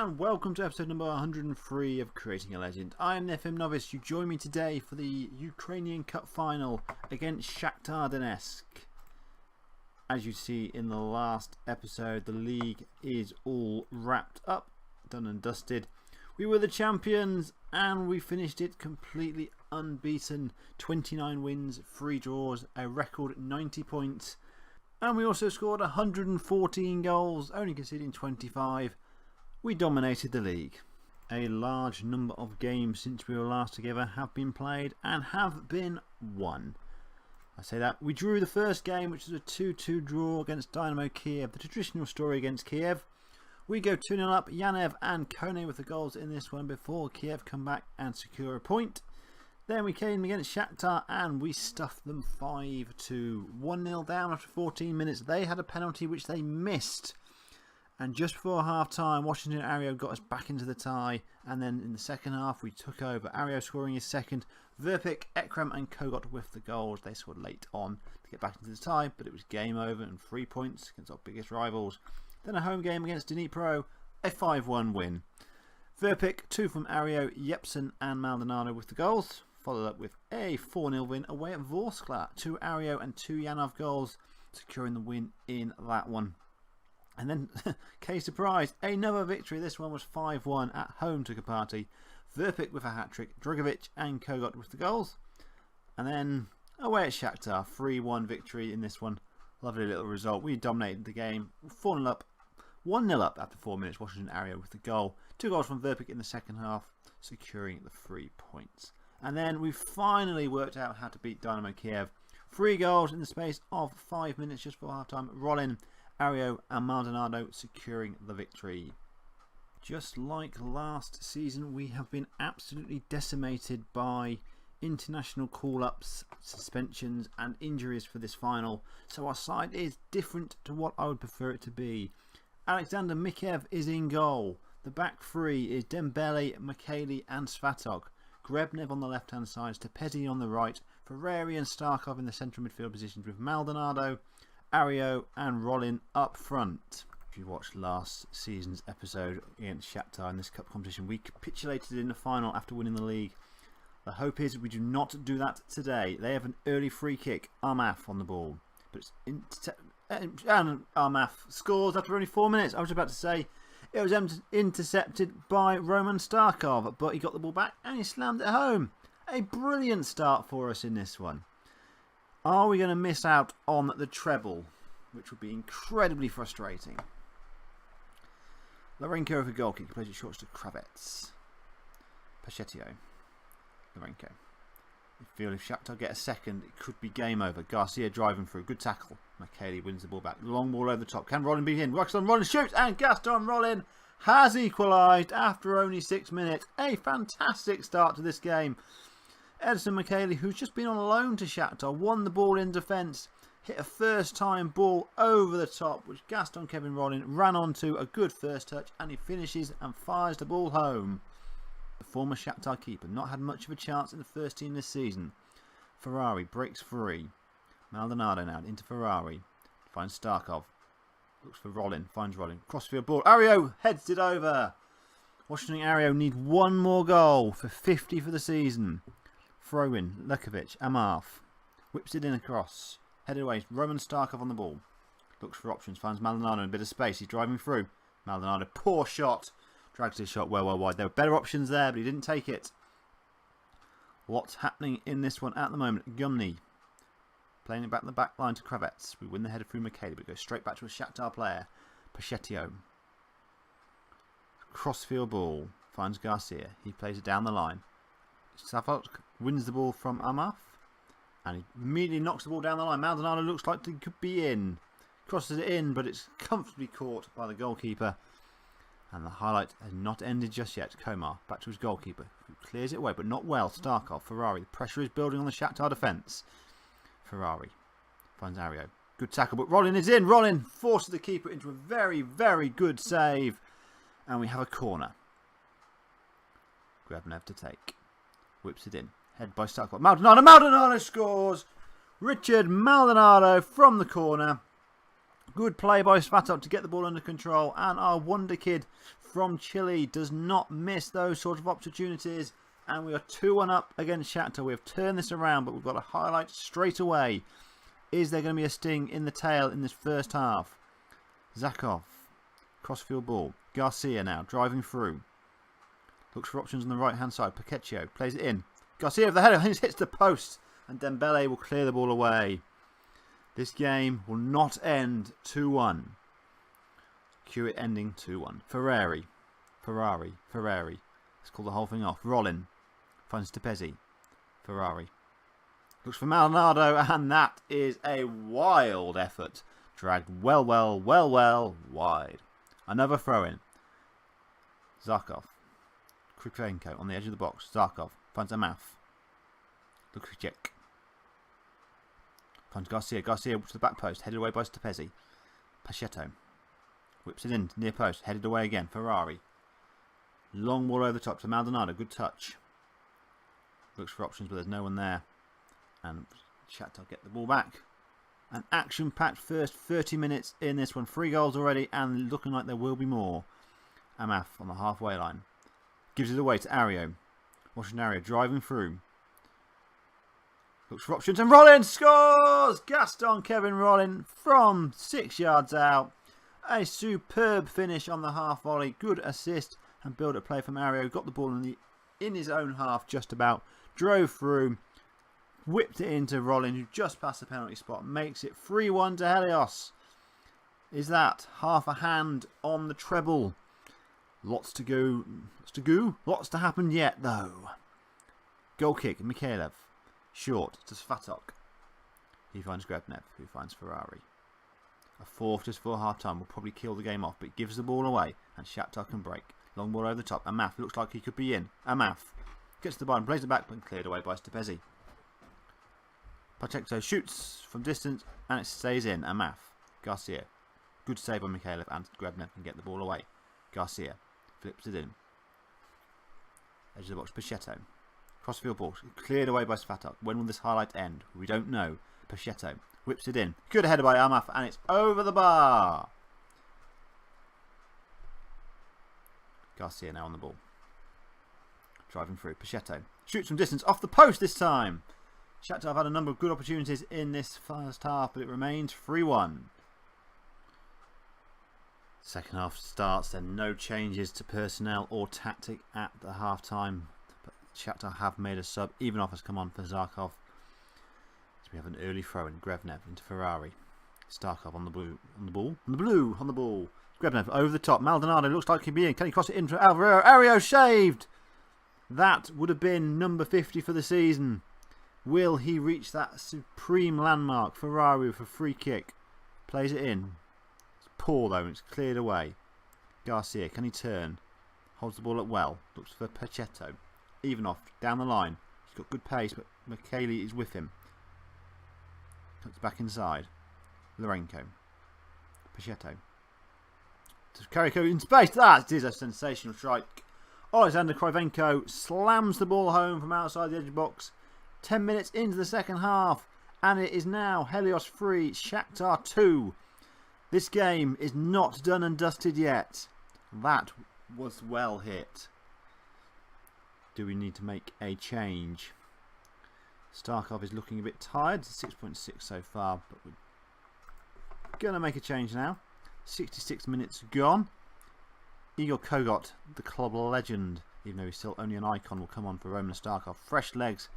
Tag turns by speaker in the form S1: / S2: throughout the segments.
S1: and welcome to episode number 103 of Creating a Legend. I am the FM Novice. You join me today for the Ukrainian Cup final against Shakhtar Donetsk. As you see in the last episode, the league is all wrapped up, done and dusted. We were the champions and we finished it completely unbeaten. 29 wins, 3 draws, a record 90 points. And we also scored 114 goals, only conceding 25. We dominated the league. A large number of games since we were last together have been played and have been won. I say that. We drew the first game, which was a 2-2 draw against Dynamo Kiev. The traditional story against Kiev. We go 2-0 up. Yanev and Kone with the goals in this one before Kiev come back and secure a point. Then we came against Shakhtar and we stuffed them 5-2. 1-0 down after 14 minutes. They had a penalty which they missed. And just before half time, Washington Ario got us back into the tie. And then in the second half, we took over. Ario scoring his second. Verpik, Ekrem and Kogot with the goals. They scored late on to get back into the tie. But it was game over and 3 points against our biggest rivals. Then a home game against Dnipro. A 5-1 win. Verpik, 2 from Ario, Jepsen and Maldonado with the goals. Followed up with a 4-0 win away at Vorskla. 2 Ario and 2 Yanov goals, securing the win in that one. And then, case surprise, another victory. This one was 5-1 at home to Kapati. Verpik with a hat-trick, Drogovic and Kogot with the goals. And then away at Shakhtar, 3-1 victory in this one. Lovely little result. We dominated the game. 4-0 up, 1-0 up after 4 minutes. Washington Ario with the goal. 2 goals from Verpik in the second half, securing the 3 points. And then we finally worked out how to beat Dynamo Kiev. 3 goals in the space of 5 minutes just before half time. Rolin, Ario and Maldonado securing the victory. Just like last season, we have been absolutely decimated by international call-ups, suspensions and injuries for this final. So our side is different to what I would prefer it to be. Alexander Mikhev is in goal. The back three is Dembele, Micheli and Svatog. Grebnev on the left hand side, Stepezi on the right, Ferrari and Starkov in the central midfield positions with Maldonado, Ario and Rolin up front. If you watched last season's episode against Shakhtar in this cup competition, we capitulated in the final after winning the league. The hope is we do not do that today. They have an early free kick, Armaf on the ball, but it's and Armaf scores after only 4 minutes. I was about to say it was intercepted by Roman Starkov, but he got the ball back and he slammed it home. A brilliant start for us in this one. Are we going to miss out on the treble, which would be incredibly frustrating? Lorenko with a goal kick. He plays it short to Kravets. Pachetio. Lorenko. I feel if Shakhtar get a second, it could be game over. Garcia driving through. Good tackle. Micheli wins the ball back. Long ball over the top. Can Rolin be in? Gaston Rolin shoots and Gaston Rolin has equalised after only 6 minutes. A fantastic start to this game. Edison Micheli, who's just been on loan to Shakhtar, won the ball in defence. Hit a first time ball over the top, which Gaston Kevin Rolin ran onto. A good first touch and he finishes and fires the ball home. The former Shakhtar keeper not had much of a chance in the first team this season. Ferrari breaks free. Maldonado now into Ferrari. Finds Starkov. Looks for Rolin. Finds Rolin. Crossfield ball. Ario heads it over. Washington Ario need one more goal for 50 for the season. Throw in. Lekovic. Amarf. Whips it in across. Headed away. Roman Starkov on the ball. Looks for options. Finds Maldonado in a bit of space. He's driving through. Maldonado. Poor shot. Drags his shot well wide. There were better options there, but he didn't take it. What's happening in this one at the moment? Gumny. Playing it back in the back line to Kravets. We win the header through Micheli, but go straight back to a Shakhtar player. Pachetio. Crossfield ball. Finds Garcia. He plays it down the line. Savok wins the ball from Amaf. And he immediately knocks the ball down the line. Maldonado looks like he could be in. Crosses it in, but it's comfortably caught by the goalkeeper. And the highlight has not ended just yet. Komar back to his goalkeeper, who clears it away, but not well. Starkov, Ferrari. The pressure is building on the Shakhtar defence. Ferrari finds Ario. Good tackle, but Rolin is in. Rolin forces the keeper into a very, very good save. And we have a corner. Grebnev to take. Whips it in. Head by Starkov. Maldonado. Maldonado scores. Richard Maldonado from the corner. Good play by Svatov to get the ball under control. And our wonder kid from Chile does not miss those sort of opportunities. And we are 2-1 up against Shakhtar. We have turned this around, but we've got a highlight straight away. Is there going to be a sting in the tail in this first half? Zakov, crossfield ball. Garcia now driving through. Looks for options on the right hand side. Paquetcho plays it in. Garcia with the header hits the post. And Dembele will clear the ball away. This game will not end 2-1. Cue it ending 2-1. Ferrari. Let's call the whole thing off. Rollin finds Tepesi. Ferrari. Looks for Maldonado, and that is a wild effort. Dragged well wide. Another throw in. Zarkov. Krikvenko on the edge of the box. Zarkov finds Amaf. Lukic. Finds Garcia. Garcia to the back post. Headed away by Tepesi. Pacheco. Whips it in. Near post. Headed away again. Ferrari. Long ball over the top to Maldonado. Good touch. Looks for options, but there's no one there. And Shakhtar get the ball back. An action-packed first 30 minutes in this one. 3 goals already, and looking like there will be more. Amaf on the halfway line. Gives it away to Ario. Watching Ario driving through. Looks for options, and Rollin scores! Gaston Kevin Rollin from 6 yards out. A superb finish on the half volley. Good assist and build-up play from Ario. Got the ball in his own half just about. Drove through. Whipped it into Rollin, who just passed the penalty spot. Makes it 3-1 to Gelios. Is that half a hand on the treble? Lots to go. Lots to happen yet, though. Goal kick, Mikhailov. Short to Svatok. He finds Grebnev, who finds Ferrari. A fourth just before half-time will probably kill the game off, but gives the ball away, and Shakhtar can break. Long ball over the top. Amaf looks like he could be in. Amaf gets to the bottom, plays it back, but cleared away by Tepesi. Pacheco shoots from distance, and it stays in. Amaf. Garcia. Good save on Mikhailov, and Grebnev can get the ball away. Garcia flips it in. Edge of the box. Pacheco. Crossfield ball. Cleared away by Svatok. When will this highlight end? We don't know. Pacheco whips it in. Good header by Amaf, and it's over the bar. Garcia now on the ball. Driving through. Pacheco shoots from distance off the post this time. Shakhtar have had a number of good opportunities in this first half, but it remains 3-1. Second half starts, then no changes to personnel or tactic at the half time. But Shakhtar have made a sub. Ivanov has come on for Zarkov. So we have an early throw in. Grebnev into Ferrari. Starkov on the ball. Grebnev over the top. Maldonado looks like he'll be in. Can he cross it in for Alvaro? Ario saved! That would have been number 50 for the season. Will he reach that supreme landmark? Ferrari with a free kick. Plays it in. It's poor though, and it's cleared away. Garcia, can he turn? Holds the ball up well. Looks for Pacheco. Ivanov down the line. He's got good pace, but Mikhaili is with him. Comes back inside. Lorenko. Pacheco. To Kariko in space. That is a sensational strike. Alexander Kryvenko slams the ball home from outside the edge of the box. 10 minutes into the second half, and it is now Gelios 3, Shakhtar 2. This game is not done and dusted yet. That was well hit. Do we need to make a change? Starkov is looking a bit tired. 6.6 so far, but we're going to make a change now. 66 minutes gone. Igor Kogot, the club legend, even though he's still only an icon, will come on for Roman Starkov. Fresh legs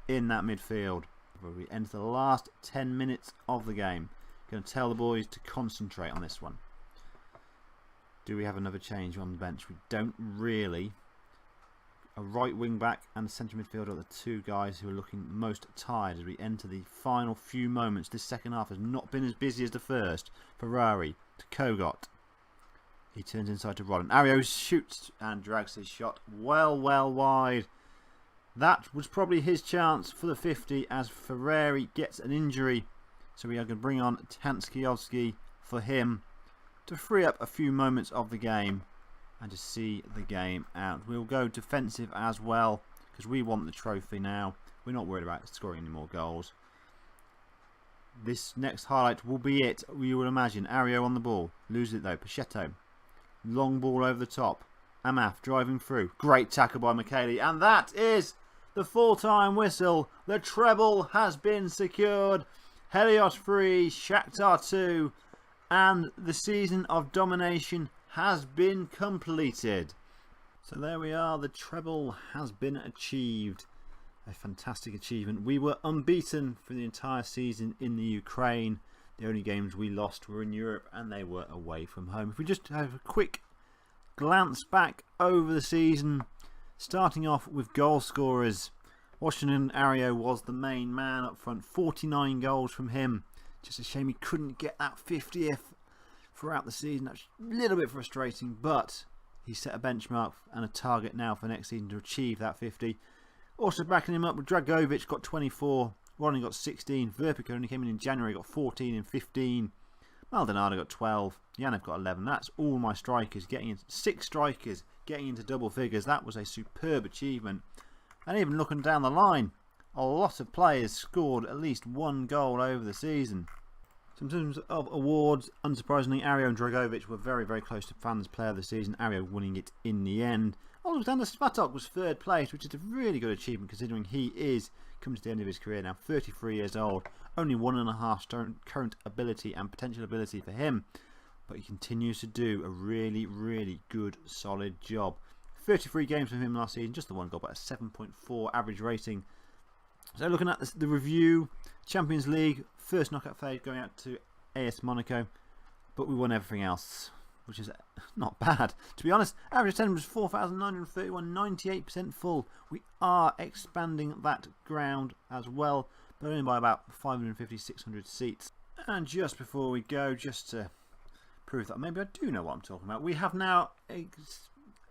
S1: in that midfield. We enter the last 10 minutes of the game. Going to tell the boys to concentrate on this one. Do we have another change on the bench? We don't really. A right wing back and a centre midfielder are the two guys who are looking most tired as we enter the final few moments. This second half has not been as busy as the first. Ferrari to Kogot. He turns inside to Rollin. Ario shoots and drags his shot well wide. That was probably his chance for the 50 as Ferrari gets an injury. So we are going to bring on Tanskiowski for him to free up a few moments of the game and to see the game out. We'll go defensive as well because we want the trophy now. We're not worried about scoring any more goals. This next highlight will be it, we would imagine. Ario on the ball. Loses it though. Pacheco Long ball over the top. Amaf driving through. Great tackle by Michele. And that is the full-time whistle. The treble has been secured. Gelios 3, Shakhtar 2. And the season of domination has been completed. So there we are. The treble has been achieved. A fantastic achievement. We were unbeaten for the entire season in the Ukraine. The only games we lost were in Europe and they were away from home. If we just have a quick glance back over the season, starting off with goal scorers, Washington Ario was the main man up front, 49 goals from him. Just a shame he couldn't get that 50th throughout the season. That's a little bit frustrating, but he set a benchmark and a target now for next season to achieve that 50. Also backing him up with Dragovic, got 24, Ronnie got 16, Verpico only came in January, got 14 and 15. Maldonado got 12, Yanov got 11. That's all my strikers getting into 6 strikers getting into double figures. That was a superb achievement. And even looking down the line, a lot of players scored at least 1 goal over the season. So in terms of awards, unsurprisingly, Ario and Dragovic were very, very close to fans' player of the season. Ario winning it in the end. Alexander Svatok was 3rd place, which is a really good achievement considering he is coming to the end of his career now, 33 years old. Only 1.5 current ability and potential ability for him, but he continues to do a really, really good, solid job. 33 games from him last season, just the 1 goal, but a 7.4 average rating. So looking at the review, Champions League, first knockout phase going out to AS Monaco, but we won everything else, which is not bad. To be honest, average attendance was 4,931, 98% full. We are expanding that ground as well, but only by about 550, 600 seats. And just before we go, just to prove that maybe I do know what I'm talking about, we have now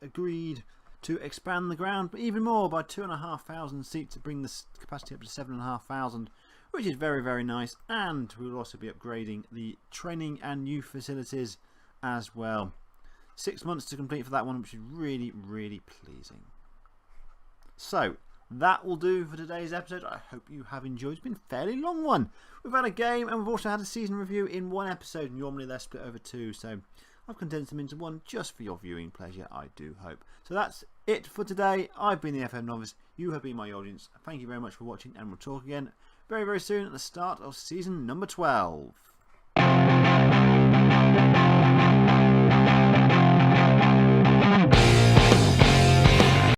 S1: agreed to expand the ground, but even more by 2,500 seats to bring the capacity up to 7,500, which is very, very nice. And we will also be upgrading the training and youth facilities as well. 6 months to complete for that one, which is really, really pleasing. So that will do for today's episode. I hope you have enjoyed. It's been a fairly long one. We've had a game and we've also had a season review in one episode. Normally they're split over 2, so I've condensed them into one just for your viewing pleasure, I do hope. So that's it for today. I've been the FM Novice. You have been my audience. Thank you very much for watching, and we'll talk again very, very soon at the start of season number 12.